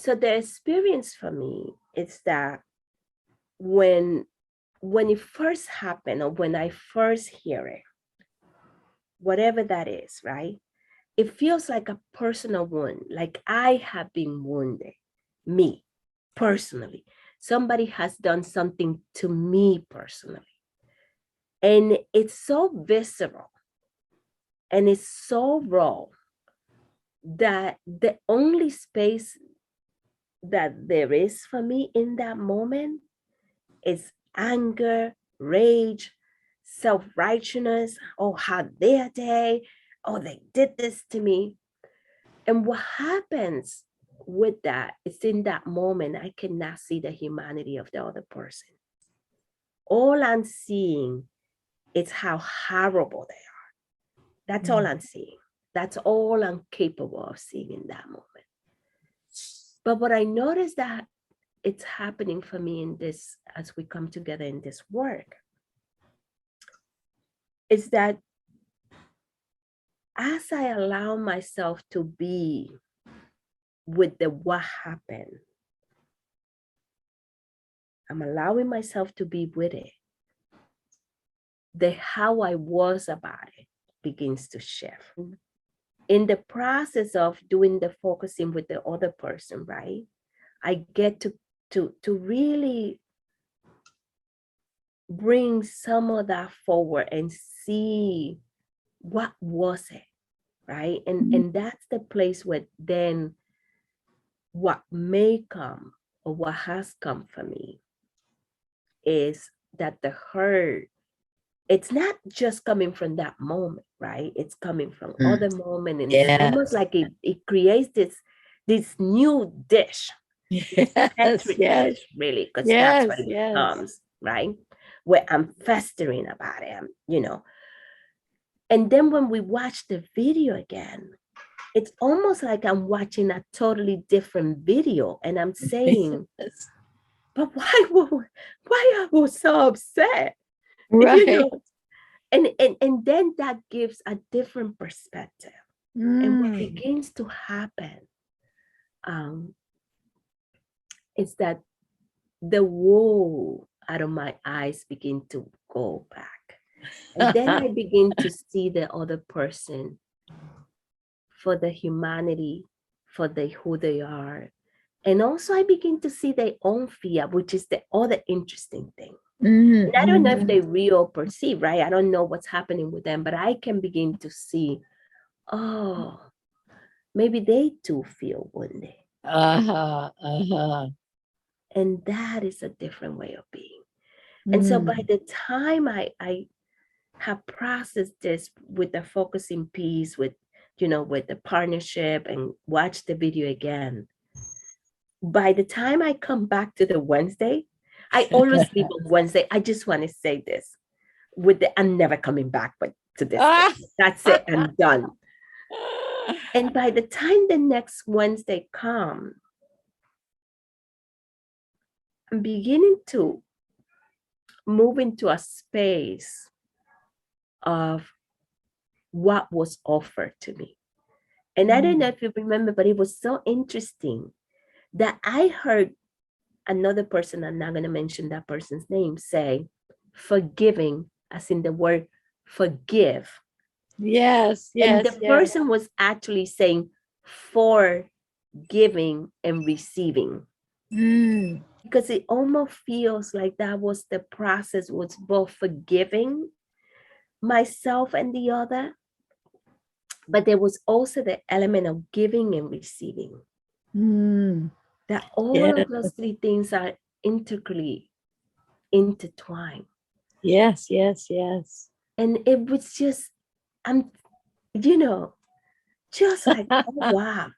So the experience for me is that when it first happened, or when I first hear it, whatever that is, right? It feels like a personal wound, like I have been wounded, me personally. Somebody has done something to me personally. And it's so visceral and it's so raw that the only space that there is for me in that moment is anger, rage, self-righteousness. Oh, how dare they? Oh, they did this to me. And what happens with that is, in that moment, I cannot see the humanity of the other person. All I'm seeing is how horrible they are. That's all I'm seeing. That's all I'm capable of seeing in that moment. But what I noticed that it's happening for me in this, as we come together in this work, is that as I allow myself to be with the what happened, I'm allowing myself to be with it, the how I was about it begins to shift. In the process of doing the focusing with the other person, right? I get to really bring some of that forward and see what was it, right? And that's the place where then what may come, or what has come for me, is that the hurt, it's not just coming from that moment, right? It's coming from other moment, and it's almost like it creates this new dish, petri dish, really, because that's what it becomes, right? Where I'm festering about it, And then when we watch the video again, it's almost like I'm watching a totally different video, and I'm saying, but why I was so upset, Right. And then that gives a different perspective. And what begins to happen is that the wool out of my eyes begin to go back. And then I begin to see the other person for the humanity, for the who they are. And also I begin to see their own fear, which is the other interesting thing. And I don't know if they real or perceive, right? I don't know what's happening with them, but I can begin to see, oh, maybe they too feel wounded. And that is a different way of being. And so by the time I have processed this with the focusing piece, with with the partnership, and watch the video again, by the time I come back to the Wednesday, I always leave on Wednesday. I just want to say this, I'm never coming back but to this thing. That's it, I'm done. And by the time the next Wednesday comes, I'm beginning to move into a space of what was offered to me. And I don't know if you remember, but it was so interesting that I heard another person, I'm not going to mention that person's name, say, forgiving, as in the word forgive. Yes. And the person was actually saying for giving and receiving. Because it almost feels like that was the process, was both forgiving myself and the other, but there was also the element of giving and receiving. That all of those three things are integrally intertwined. Yes. And it was just, I'm, just like, oh, wow.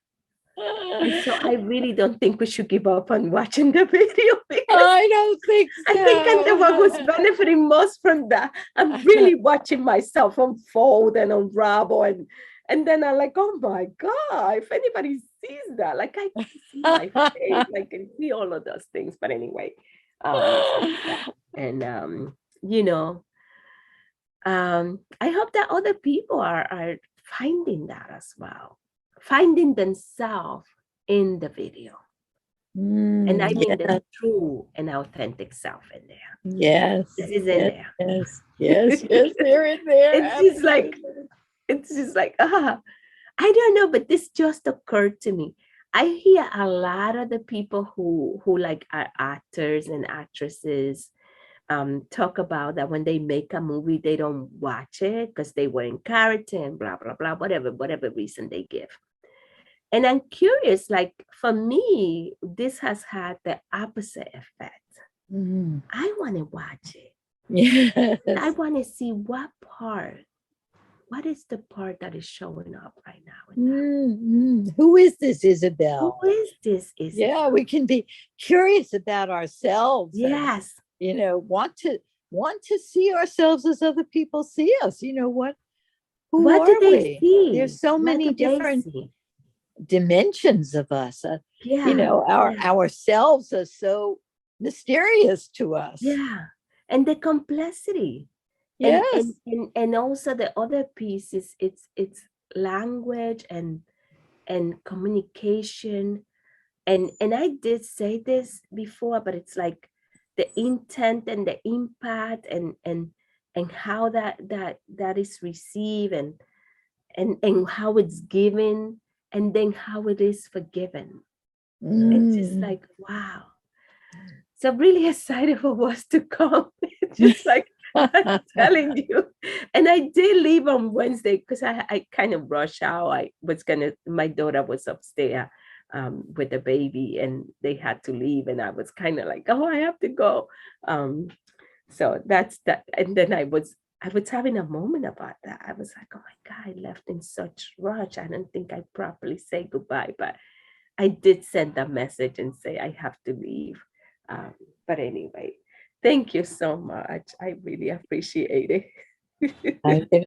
And so I really don't think we should give up on watching the video, because I don't think so. I think I'm the one who's benefiting most from that. I'm really watching myself unfold and unravel, and then I'm like, oh my God, if anybody sees that, like I can see my face, I can see all of those things. But anyway, and I hope that other people are finding that as well, finding themselves in the video. And I mean the Yes, true and authentic self in there. yes, This is in yes, there. yes, yes, yes, they're in there. It's just like, Absolutely. it's just like, I don't know, but this just occurred to me. I hear a lot of the people who like are actors and actresses talk about that when they make a movie, they don't watch it because they were in character and blah blah blah, whatever reason they give. And I'm curious, like for me, this has had the opposite effect. Mm. I want to watch it. I Yes. want to see what is the part that is showing up right now in that. Who is this Who Isabel? is this Yeah, Isabel? we can be curious about ourselves and Yes. want to see ourselves as other people see us. Who What do are they we? see? There's so What many do they different see? dimensions of us. Yeah. Our Yeah. ourselves are so mysterious to us. Yeah. And the complexity. And and Yes. and, and also the other piece is it's language and communication. And I did say this before, but it's like the intent and the impact and how that is received and how it's given and then how it is forgiven. It's just Mm. like wow. So I'm really excited for what's to come. It's just like I'm telling you. And I did leave on Wednesday because I kind of rushed out. My daughter was upstairs with the baby and they had to leave. And I was kind of like, oh, I have to go. Um, so that's that. And then I was having a moment about that. I was like, oh my God, I left in such rush. I don't think I properly say goodbye, but I did send a message and say I have to leave. Um, but anyway, thank you so much. I really appreciate it. I'm